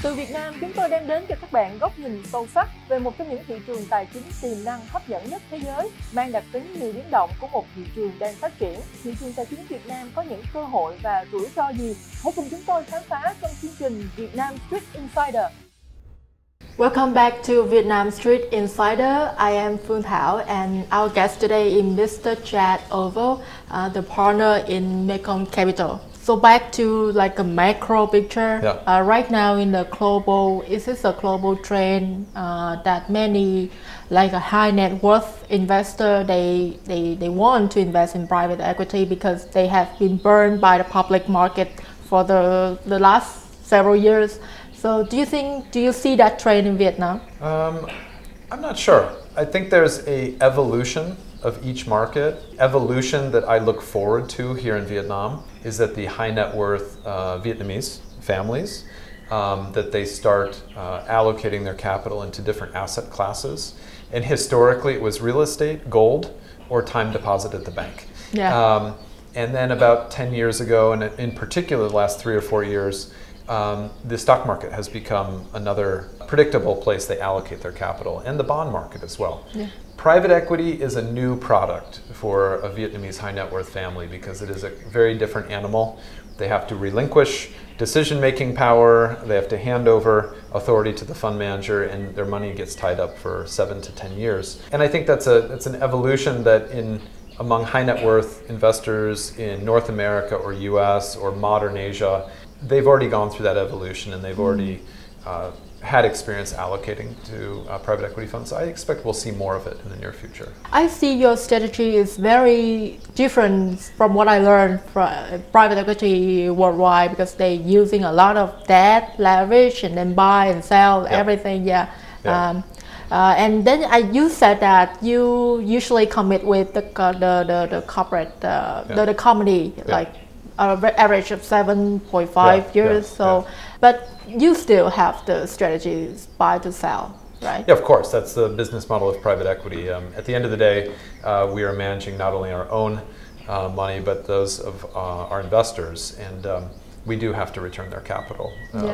Từ Việt Nam, chúng tôi đem đến cho các bạn góc nhìn sâu sắc về một trong những thị trường tài chính tiềm năng hấp dẫn nhất thế giới, mang đặc tính nhiều biến động của một thị trường đang phát triển. Thị trường tài chính Việt Nam có những cơ hội và rủi ro gì? Hãy cùng chúng tôi khám phá trong chương trình Việt Nam Street Insider. Welcome back to Vietnam Street Insider. I am Phương Thảo and our guest today is Mr. Chad Ovel, the partner in Mekong Capital. So back to like a macro picture, right now in the global, is this a global trend that many like a high net worth investor, they want to invest in private equity because they have been burned by the public market for the last several years. So do you see that trend in Vietnam? I'm not sure. I think there's a evolution of each market. Evolution that I look forward to here in Vietnam is that the high net worth Vietnamese families, that they start allocating their capital into different asset classes. And historically it was real estate, gold, or time deposit at the bank. Yeah. And then about 10 years ago, and in particular the last 3 or 4 years, the stock market has become another predictable place they allocate their capital, and the bond market as well. Yeah. Private equity is a new product for a Vietnamese high net worth family because it is a very different animal. They have to relinquish decision-making power, they have to hand over authority to the fund manager, and their money gets tied up for 7 to 10 years. And I think that's an evolution that among high net worth investors in North America or US or modern Asia, they've already gone through that evolution and they've already had experience allocating to private equity funds. So I expect we'll see more of it in the near future. I see your strategy is very different from what I learned from private equity worldwide because they're using a lot of debt, leverage, and then buy and sell everything. Yeah. And then you said that you usually commit with the corporate, the company, like average of 7.5 years. But you still have the strategies buy to sell, right? Yeah, of course. That's the business model of private equity. At the end of the day, we are managing not only our own money, but those of our investors. And we do have to return their capital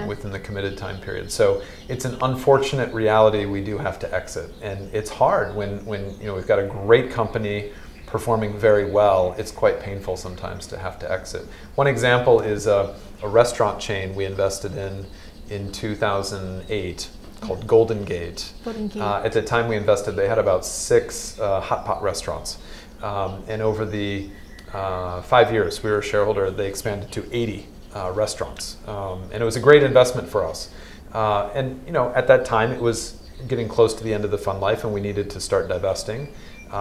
within the committed time period. So it's an unfortunate reality we do have to exit. And it's hard when we've got a great company performing very well. It's quite painful sometimes to have to exit. One example is a restaurant chain we invested in 2008 called Golden Gate. At the time we invested, they had about 6 hot pot restaurants. And over the 5 years we were a shareholder, they expanded to 80 restaurants. And it was a great investment for us. And at that time it was getting close to the end of the fund life and we needed to start divesting.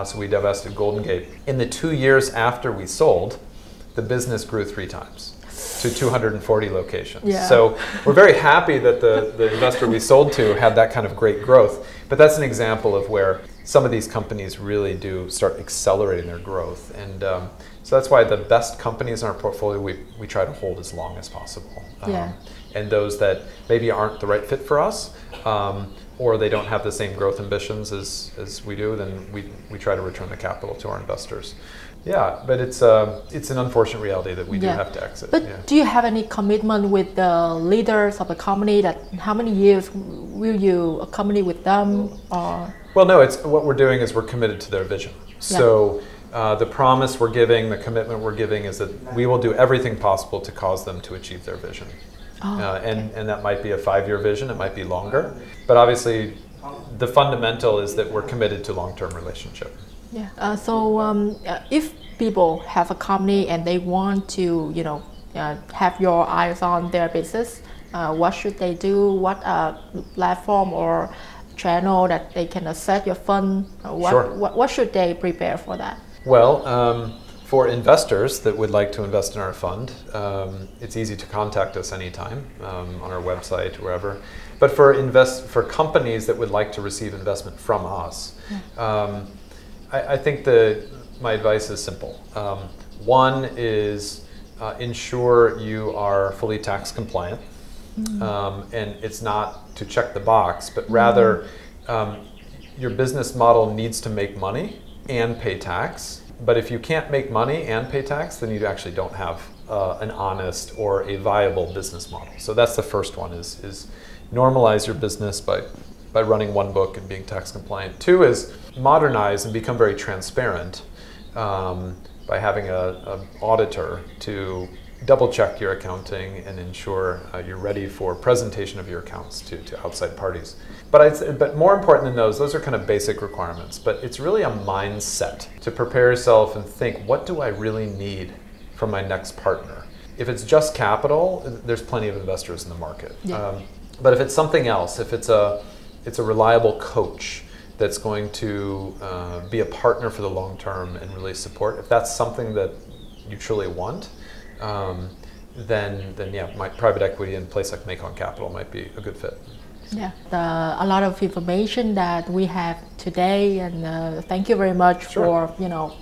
So we divested Golden Gate. In the 2 years after we sold, the business grew 3 times to 240 locations. Yeah. So we're very happy that the investor we sold to had that kind of great growth. But that's an example of where some of these companies really do start accelerating their growth. And so that's why the best companies in our portfolio we try to hold as long as possible. And those that maybe aren't the right fit for us, or they don't have the same growth ambitions as we do, then we try to return the capital to our investors. Yeah, but it's an unfortunate reality that we do have to exit. But do you have any commitment with the leaders of the company that how many years will you accompany with them? Or? Well, no, what we're doing is we're committed to their vision. So the promise we're giving, the commitment we're giving is that we will do everything possible to cause them to achieve their vision. And that might be a 5-year vision, it might be longer. But obviously, the fundamental is that we're committed to long-term relationship. Yeah. So if people have a company and they want to, have your eyes on their business, what should they do? What platform or channel that they can access your fund? What should they prepare for that? Well, for investors that would like to invest in our fund, it's easy to contact us anytime on our website or wherever. But for companies that would like to receive investment from us, I think my advice is simple. One is ensure you are fully tax compliant, and it's not to check the box, but rather your business model needs to make money and pay tax. But if you can't make money and pay tax, then you actually don't have an honest or a viable business model. So that's the first one, is normalize your business by running one book and being tax compliant. Two is modernize and become very transparent by having an auditor to double check your accounting and ensure you're ready for presentation of your accounts to outside parties. But more important than those are kind of basic requirements. But it's really a mindset to prepare yourself and think, what do I really need from my next partner? If it's just capital, there's plenty of investors in the market. Yeah. But if it's something else, if it's a reliable coach that's going to be a partner for the long term and really support, if that's something that you truly want, then yeah, private equity and a place like Mekong Capital might be a good fit. Yeah, a lot of information that we have today, and thank you very much for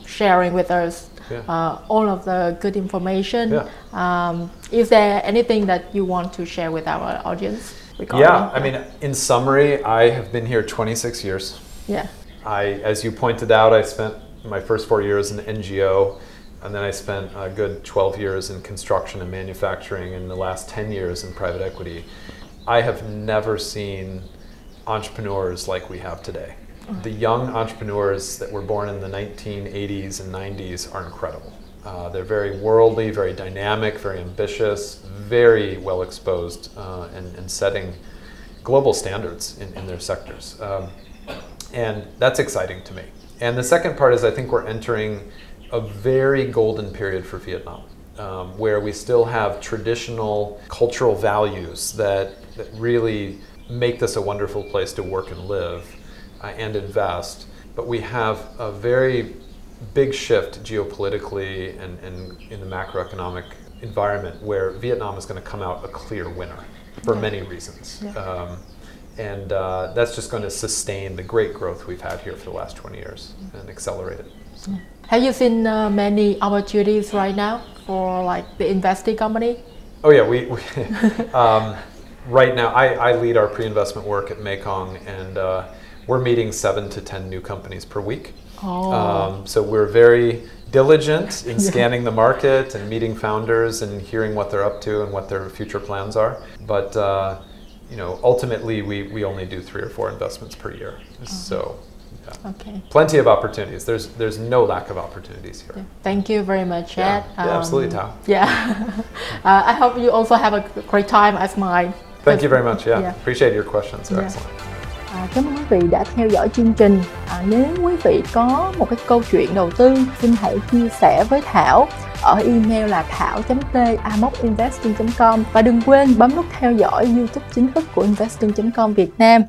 sharing with us all of the good information. Yeah. Is there anything that you want to share with our audience? Yeah, I mean, in summary, I have been here 26 years. Yeah. As you pointed out, I spent my first 4 years in the NGO, and then I spent a good 12 years in construction and manufacturing, and the last 10 years in private equity. I have never seen entrepreneurs like we have today. The young entrepreneurs that were born in the 1980s and 90s are incredible. They're very worldly, very dynamic, very ambitious, very well exposed, and setting global standards in their sectors. And that's exciting to me. And the second part is, I think we're entering a very golden period for Vietnam, where we still have traditional cultural values that really make this a wonderful place to work and live and invest. But we have a very big shift geopolitically and in the macroeconomic environment where Vietnam is going to come out a clear winner for many reasons. Yeah. And that's just going to sustain the great growth we've had here for the last 20 years and accelerate it. So. Have you seen many opportunities right now for like the investing company? Oh yeah, we right now I lead our pre-investment work at Mekong, and we're meeting 7 to 10 new companies per week. Oh. So we're very diligent in scanning the market and meeting founders and hearing what they're up to and what their future plans are. But ultimately we only do 3 or 4 investments per year. So. Yeah. Okay. Plenty of opportunities. There's no lack of opportunities here. Yeah. Thank you very much, Chad. Yeah, absolutely, Tao. Yeah. I hope you also have a great time as mine. Thank you very much. Yeah. Appreciate your questions. They're excellent. Cảm ơn quý vị đã theo dõi chương trình. Nếu quý vị có một cái câu chuyện đầu tư, xin hãy chia sẻ với Thảo ở email là thảo.t@investing.com, và đừng quên bấm nút theo dõi YouTube chính thức của investing.com Việt Nam.